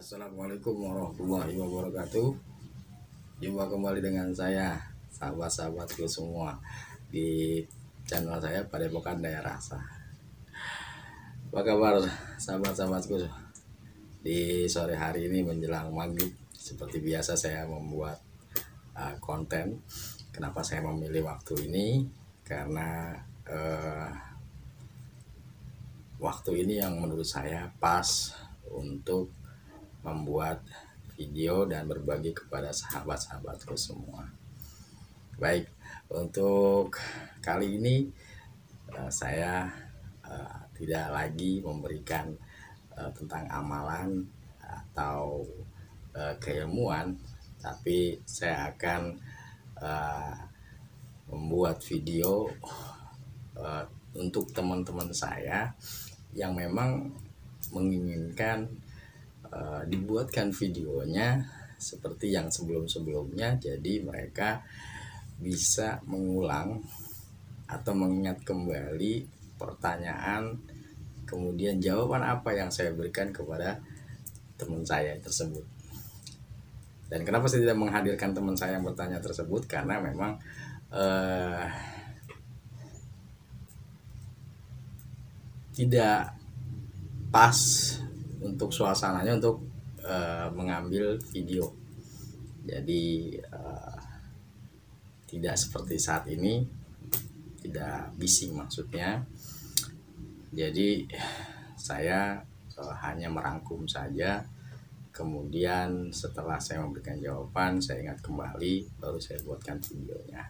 Assalamualaikum warahmatullahi wabarakatuh. Jumpa kembali dengan saya, sahabat-sahabatku semua, di channel saya Padepokan Daya Rasa. Apa kabar sahabat-sahabatku? Di sore hari ini menjelang maghrib, seperti biasa saya membuat konten. Kenapa saya memilih waktu ini? Karena waktu ini yang menurut saya pas untuk membuat video dan berbagi kepada sahabat-sahabatku semua. Baik, untuk kali ini saya tidak lagi memberikan tentang amalan atau keilmuan, tapi saya akan membuat video untuk teman-teman saya yang memang menginginkan dibuatkan videonya seperti yang sebelum-sebelumnya, jadi mereka bisa mengulang atau mengingat kembali pertanyaan, kemudian jawaban apa yang saya berikan kepada teman saya tersebut. Dan kenapa saya tidak menghadirkan teman saya yang bertanya tersebut? Karena memang tidak pas untuk suasananya untuk mengambil video. Jadi tidak seperti saat ini, tidak bising maksudnya. Jadi saya hanya merangkum saja, kemudian setelah saya memberikan jawaban, saya ingat kembali, baru saya buatkan videonya.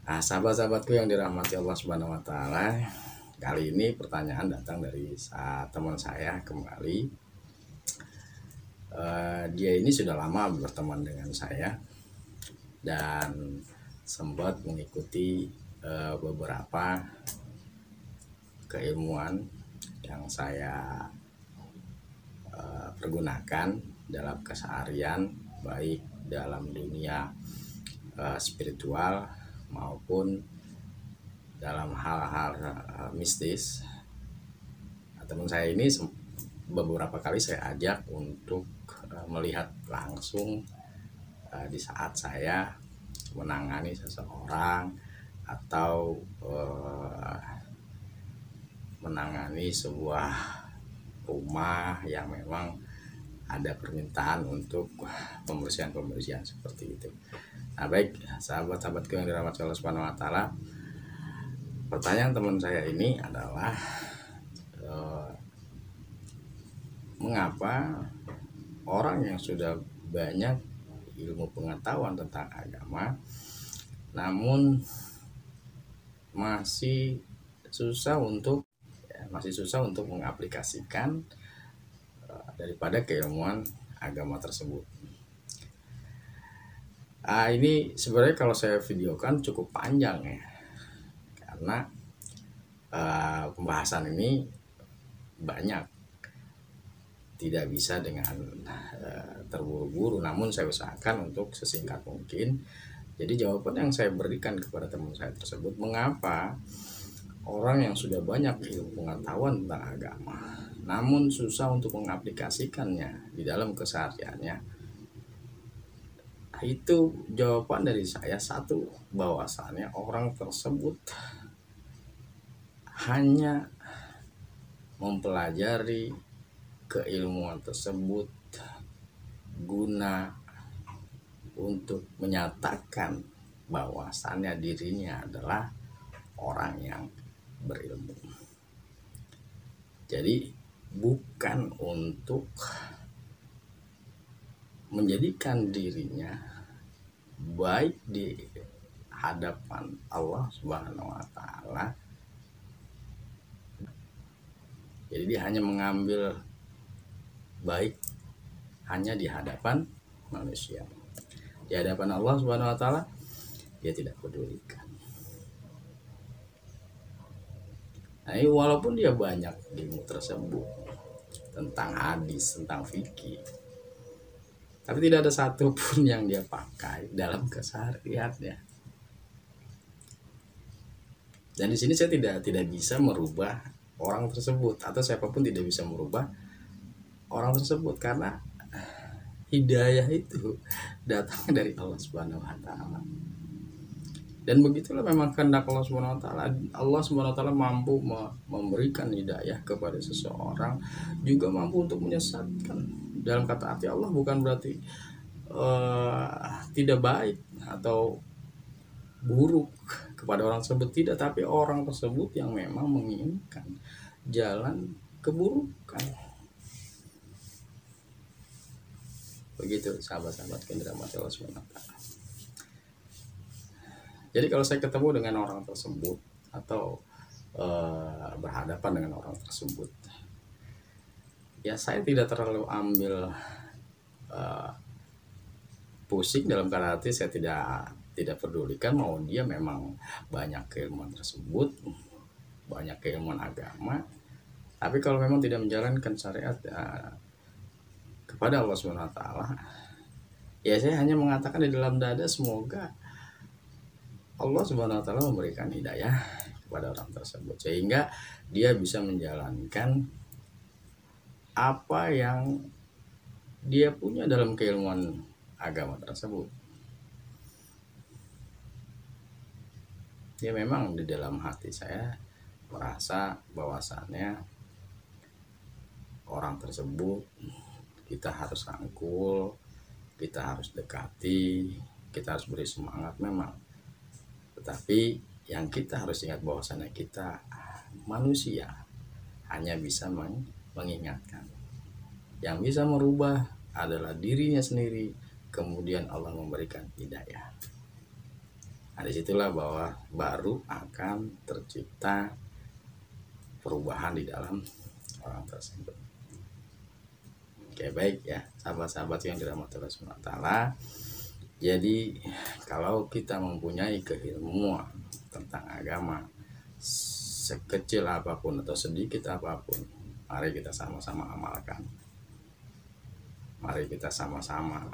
Nah, sahabat-sahabatku yang dirahmati Allah Subhanahu wa Ta'ala, kali ini pertanyaan datang dari teman saya kembali. Dia ini sudah lama berteman dengan saya dan sempat mengikuti beberapa keilmuan yang saya pergunakan dalam keseharian, baik dalam dunia spiritual maupun dalam hal-hal mistis. Teman saya ini beberapa kali saya ajak untuk melihat langsung di saat saya menangani seseorang atau menangani sebuah rumah yang memang ada permintaan untuk pembersihan seperti itu. Nah, baik sahabat-sahabatku yang dirahmati Allah Subhanahu wa Ta'ala, pertanyaan teman saya ini adalah mengapa orang yang sudah banyak ilmu pengetahuan tentang agama namun masih susah untuk mengaplikasikan daripada keilmuan agama tersebut. Ini sebenarnya kalau saya videokan cukup panjang ya, karena pembahasan ini banyak, tidak bisa dengan terburu-buru, namun saya usahakan untuk sesingkat mungkin. Jadi jawaban yang saya berikan kepada teman saya tersebut, mengapa orang yang sudah banyak ilmu pengetahuan tentang agama namun susah untuk mengaplikasikannya di dalam kesehariannya, itu jawaban dari saya satu, bahwasannya orang tersebut hanya mempelajari keilmuan tersebut guna untuk menyatakan bahwasannya dirinya adalah orang yang berilmu. Jadi bukan untuk menjadikan dirinya baik di hadapan Allah Subhanahu wa Ta'ala. Jadi dia hanya mengambil baik hanya di hadapan manusia. Di hadapan Allah Subhanahu wa Ta'ala dia tidak pedulikan. Nah, walaupun dia banyak ilmu tersebut tentang hadis, tentang fikih, tapi tidak ada satupun yang dia pakai dalam kesehariannya. Dan di sini saya tidak bisa merubah orang tersebut, atau siapapun tidak bisa merubah orang tersebut, karena hidayah itu datang dari Allah Subhanahu wa taala. Dan begitulah memang kehendak Allah Subhanahu wa taala. Allah Subhanahu wa taala mampu memberikan hidayah kepada seseorang, juga mampu untuk menyesatkan. Dalam kata arti Allah bukan berarti tidak baik atau buruk kepada orang tersebut, tidak, tapi orang tersebut yang memang menginginkan jalan keburukan. Begitu sahabat-sahabat yang dirahmati Allah Subhanahu wa taala. Jadi kalau saya ketemu dengan orang tersebut atau berhadapan dengan orang tersebut, ya saya tidak terlalu ambil pusing. Dalam kata hati saya tidak pedulikan mau dia memang banyak keilmuan tersebut, banyak keilmuan agama, tapi kalau memang tidak menjalankan syariat kepada Allah Subhanahu wa taala, ya saya hanya mengatakan di dalam dada semoga Allah Subhanahu wa taala memberikan hidayah kepada orang tersebut sehingga dia bisa menjalankan apa yang dia punya dalam keilmuan agama tersebut. Ya memang di dalam hati saya merasa bahwasannya orang tersebut kita harus rangkul, kita harus dekati, kita harus beri semangat memang. Tetapi yang kita harus ingat bahwasannya kita manusia hanya bisa mengingatkan. Yang bisa merubah adalah dirinya sendiri, kemudian Allah memberikan hidayah. Nah, disitulah bahwa baru akan tercipta perubahan di dalam orang tersebut. Oke, baik ya sahabat-sahabat yang dirahmati Allah Subhanahu wa taala. Jadi kalau kita mempunyai keilmuan tentang agama sekecil apapun atau sedikit apapun, mari kita sama-sama amalkan. Mari kita sama-sama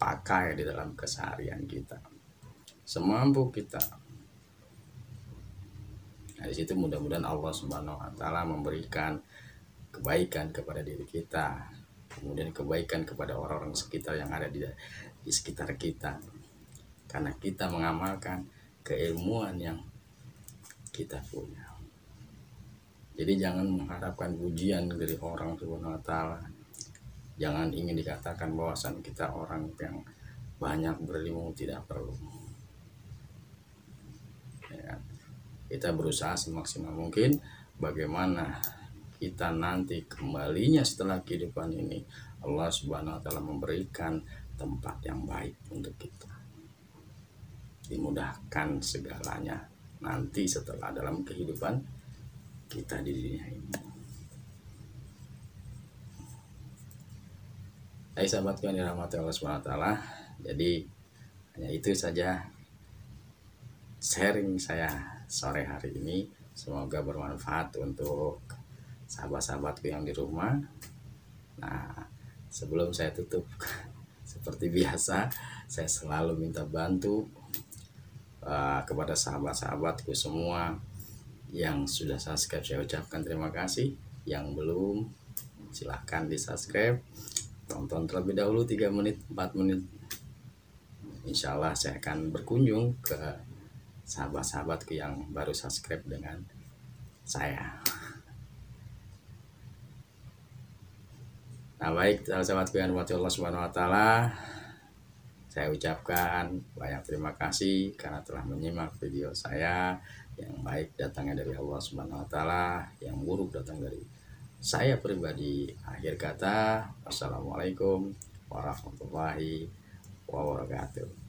pakai di dalam keseharian kita semampu kita. Nah, di situ mudah-mudahan Allah Subhanahu wa taala memberikan kebaikan kepada diri kita, kemudian kebaikan kepada orang-orang sekitar yang ada di sekitar kita, karena kita mengamalkan keilmuan yang kita punya. Jadi jangan mengharapkan pujian dari orang Subhanahu wa taala. Jangan ingin dikatakan bahwasan kita orang yang banyak berilmu, tidak perlu. Ya, kita berusaha semaksimal mungkin bagaimana kita nanti kembalinya setelah kehidupan ini Allah Subhanahu wa taala memberikan tempat yang baik untuk kita, dimudahkan segalanya nanti setelah dalam kehidupan kita di dunia ini. Hai sahabatku yang dirahmati Allah Subhanahu wa taala, jadi hanya itu saja sharing saya sore hari ini. Semoga bermanfaat untuk sahabat-sahabatku yang di rumah. Nah, sebelum saya tutup seperti biasa, saya selalu minta bantu kepada sahabat-sahabatku semua. Yang sudah subscribe saya ucapkan terima kasih. Yang belum, silahkan di subscribe, tonton terlebih dahulu 3 menit 4 menit. Insya Allah saya akan berkunjung ke sahabat-sahabatku yang baru subscribe dengan saya. Nah baik sahabat-sahabatku yang dirahmati Allah Subhanahu wa taala, saya ucapkan banyak terima kasih karena telah menyimak video saya. Yang baik datangnya dari Allah Subhanahu wa taala, yang buruk datang dari saya pribadi. Akhir kata, wassalamualaikum warahmatullahi wabarakatuh.